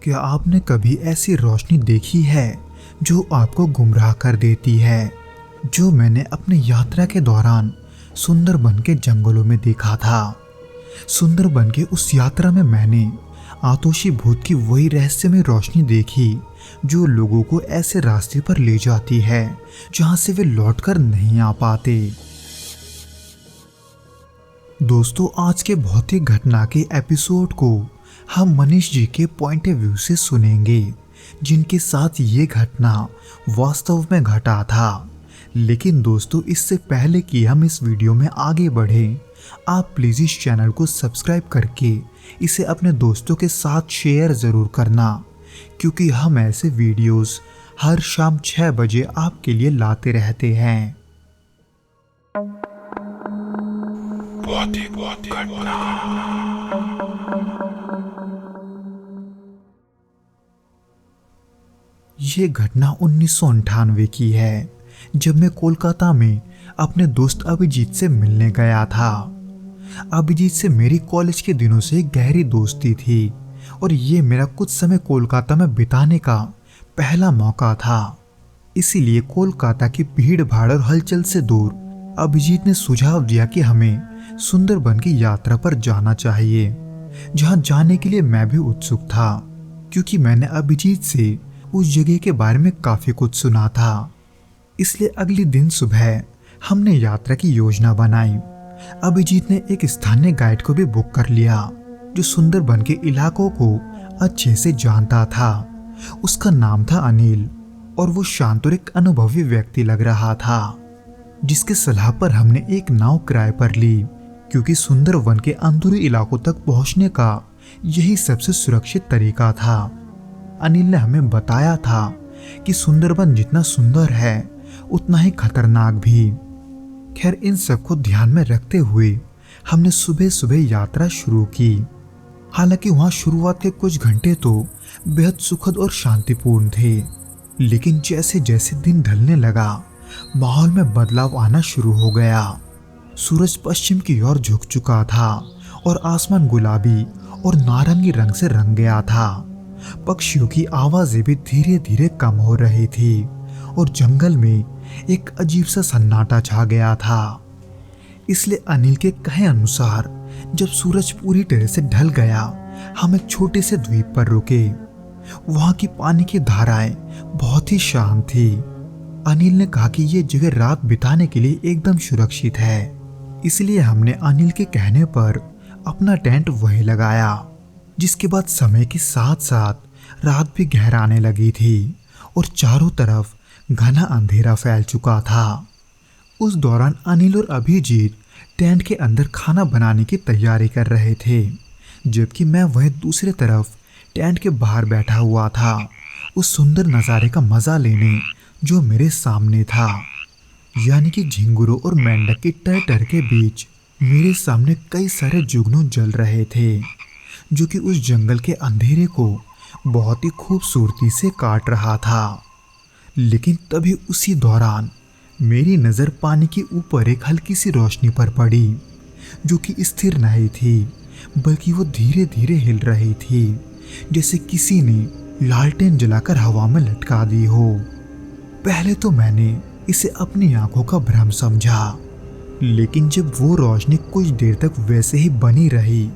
क्या आपने कभी ऐसी रोशनी देखी है जो आपको गुमराह कर देती है? जो मैंने अपनी यात्रा के दौरान सुंदरबन के जंगलों में देखा था। सुंदरबन के उस यात्रा में मैंने आतोशी भूत की वही रहस्यमय रोशनी देखी जो लोगों को ऐसे रास्ते पर ले जाती है जहां से वे लौटकर नहीं आ पाते। दोस्तों, आज के भौतिक घटना के एपिसोड को हम मनीष जी के पॉइंट ऑफ व्यू से सुनेंगे, जिनके साथ ये घटना वास्तव में घटा था। लेकिन दोस्तों, इससे पहले कि हम इस वीडियो में आगे बढ़ें, आप प्लीज़ इस चैनल को सब्सक्राइब करके इसे अपने दोस्तों के साथ शेयर ज़रूर करना, क्योंकि हम ऐसे वीडियोस हर शाम 6 बजे आपके लिए लाते रहते हैं। ये घटना 1998 की है, जब मैं कोलकाता में अपने दोस्त अभिजीत से मिलने गया था। अभिजीत से मेरी कॉलेज के दिनों से गहरी दोस्ती थी और ये मेरा कुछ समय कोलकाता में बिताने का पहला मौका था। इसीलिए कोलकाता की भीड़ भाड़ और हलचल से दूर अभिजीत ने सुझाव दिया कि हमें सुंदरबन की यात्रा पर जाना चाहिए, जहां जाने के लिए मैं भी उत्सुक था, क्योंकि मैंने अभिजीत से उस जगह के बारे में काफी कुछ सुना था। इसलिए अगले दिन सुबह हमने यात्रा की योजना बनाई। अभिजीत ने एक स्थानीय गाइड को भी बुक कर लिया जो सुंदरबन के इलाकों को अच्छे से जानता था। उसका नाम था अनिल और वो शांत और एक अनुभवी व्यक्ति लग रहा था, जिसके सलाह पर हमने एक नाव किराए पर ली, क्योंकि सुंदरवन के अंदरूनी इलाकों तक पहुंचने का यही सबसे सुरक्षित तरीका था। अनिल ने हमें बताया था कि सुंदरबन जितना सुंदर है उतना ही खतरनाक भी। खैर, इन सबको ध्यान में रखते हुए हमने सुबह सुबह यात्रा शुरू की। हालांकि वहां शुरुआत के कुछ घंटे तो बेहद सुखद और शांतिपूर्ण थे, लेकिन जैसे जैसे दिन ढलने लगा माहौल में बदलाव आना शुरू हो गया। सूरज पश्चिम की ओर झुक चुका था और आसमान गुलाबी और नारंगी रंग से रंग गया था। पक्षियों की आवाजें भी धीरे धीरे कम हो रही थी और जंगल में एक अजीब सा सन्नाटा छा गया था। इसलिए अनिल के कहे अनुसार जब सूरज पूरी तरह से ढल गया, हम एक छोटे से द्वीप पर रुके। वहां की पानी की धाराएं बहुत ही शांत थी। अनिल ने कहा कि यह जगह रात बिताने के लिए एकदम सुरक्षित है, इसलिए हमने अनिल के कहने पर अपना टेंट वहीं लगाया। जिसके बाद समय के साथ साथ रात भी गहराने लगी थी और चारों तरफ घना अंधेरा फैल चुका था। उस दौरान अनिल और अभिजीत टेंट के अंदर खाना बनाने की तैयारी कर रहे थे, जबकि मैं वहीं दूसरी तरफ टेंट के बाहर बैठा हुआ था, उस सुंदर नज़ारे का मजा लेने जो मेरे सामने था। यानी कि झिंगुरों और मेंढक की टर के बीच मेरे सामने कई सारे जुगनू जल रहे थे, जो कि उस जंगल के अंधेरे को बहुत ही खूबसूरती से काट रहा था। लेकिन तभी उसी दौरान मेरी नज़र पानी के ऊपर एक हल्की सी रोशनी पर पड़ी, जो कि स्थिर नहीं थी, बल्कि वो धीरे धीरे हिल रही थी, जैसे किसी ने लालटेन जलाकर हवा में लटका दी हो। पहले तो मैंने इसे अपनी आंखों का भ्रम समझा, लेकिन जब वो रोशनी कुछ देर तक वैसे ही बनी रही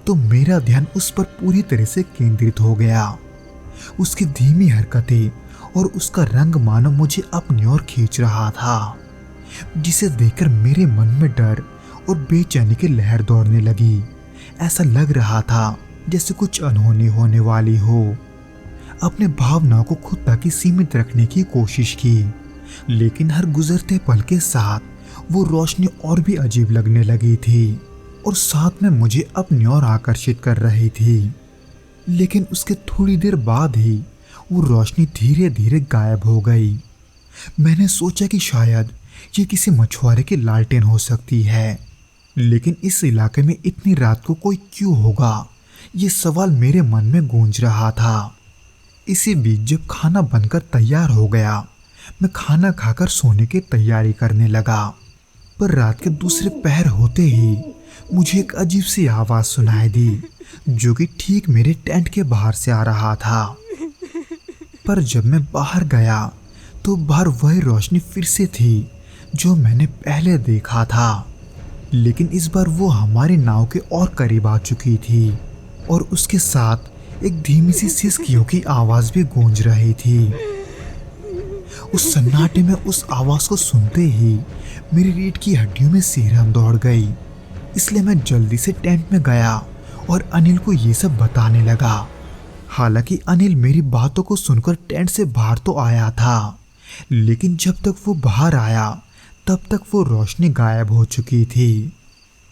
तो मेरा ध्यान उस पर पूरी तरह से केंद्रित हो गया। उसकी धीमी हरकतें और उसका रंग मानो मुझे अपनी ओर खींच रहा था, जिसे देखकर मेरे मन में डर और बेचैनी की लहर दौड़ने लगी। ऐसा लग रहा था जैसे कुछ अनहोनी होने वाली हो। अपने भावनाओं को खुद तक ही सीमित रखने की कोशिश की, लेकिन हर गुजरते पल के साथ वो रोशनी और भी अजीब लगने लगी थी और साथ में मुझे अपनी ओर आकर्षित कर रही थी। लेकिन उसके थोड़ी देर बाद ही वो रोशनी धीरे धीरे गायब हो गई। मैंने सोचा कि शायद ये किसी मछुआरे की लालटेन हो सकती है, लेकिन इस इलाके में इतनी रात को कोई क्यों होगा, ये सवाल मेरे मन में गूंज रहा था। इसी बीच जब खाना बनकर तैयार हो गया, मैं खाना खाकर सोने की तैयारी करने लगा, पर रात के दूसरे पहर होते ही मुझे एक अजीब सी आवाज सुनाई दी जो कि ठीक मेरे टेंट के बाहर से आ रहा था। पर जब मैं बाहर गया तो बाहर वही रोशनी फिर से थी जो मैंने पहले देखा था, लेकिन इस बार वो हमारी नाव के और करीब आ चुकी थी और उसके साथ एक धीमी सी सिसकियों की आवाज भी गूंज रही थी। उस सन्नाटे में उस आवाज को सुनते ही मेरी रीढ़ की हड्डियों में सिहरन दौड़ गई, इसलिए मैं जल्दी से टेंट में गया और अनिल को ये सब बताने लगा। हालांकि अनिल मेरी बातों को सुनकर टेंट से बाहर तो आया था, लेकिन जब तक वो बाहर आया तब तक वो रोशनी गायब हो चुकी थी।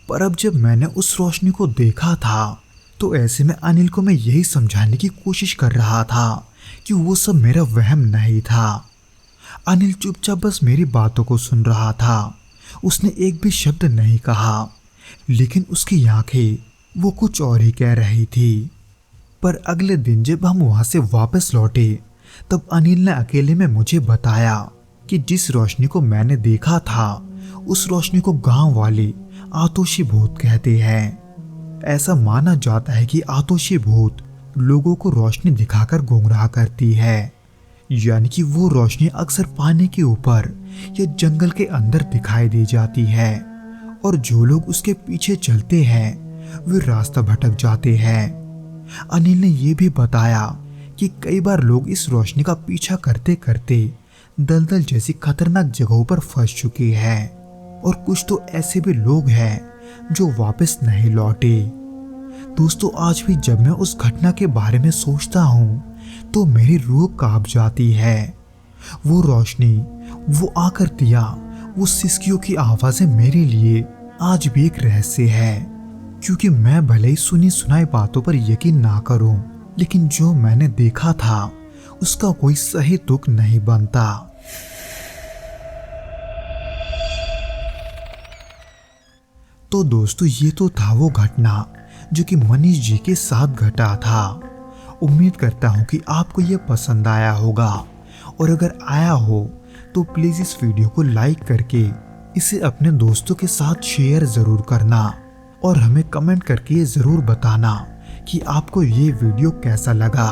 पर अब जब मैंने उस रोशनी को देखा था तो ऐसे में अनिल को मैं यही समझाने की कोशिश कर रहा था कि वो सब मेरा वहम नहीं था। अनिल चुपचाप बस मेरी बातों को सुन रहा था। उसने एक भी शब्द नहीं कहा, लेकिन उसकी आंखें वो कुछ और ही कह रही थी। पर अगले दिन जब हम वहां से वापस लौटे तब अनिल ने अकेले में मुझे बताया कि जिस रोशनी को मैंने देखा था उस रोशनी को गांव वाले आतोशी भूत कहते हैं। ऐसा माना जाता है कि आतोशी भूत लोगों को रोशनी दिखाकर गुमराह करती है, यानी कि वो रोशनी अक्सर पानी के ऊपर या जंगल के अंदर दिखाई दे जाती है और जो लोग उसके पीछे चलते हैं वे रास्ता भटक जाते हैं। अनिल ने यह भी बताया कि कई बार लोग इस रोशनी का पीछा करते करते दलदल जैसी खतरनाक जगहों पर फंस चुके हैं और कुछ तो ऐसे भी लोग हैं जो वापस नहीं लौटे। दोस्तों, आज भी जब मैं उस घटना के बारे में सोचता हूँ तो मेरी रूह कांप जाती है। वो रोशनी, वो आकृतियां, वो सिसकियों की आवाजें मेरे लिए आज भी एक रहस्य है, क्योंकि मैं भले ही सुनी सुनाई बातों पर यकीन ना करूं, लेकिन जो मैंने देखा था उसका कोई सही तुक नहीं बनता। तो दोस्तों, ये तो था वो घटना जो कि मनीष जी के साथ घटा था। उम्मीद करता हूँ कि आपको ये पसंद आया होगा, और अगर आया हो तो प्लीज़ इस वीडियो को लाइक करके इसे अपने दोस्तों के साथ शेयर ज़रूर करना और हमें कमेंट करके ज़रूर बताना कि आपको ये वीडियो कैसा लगा।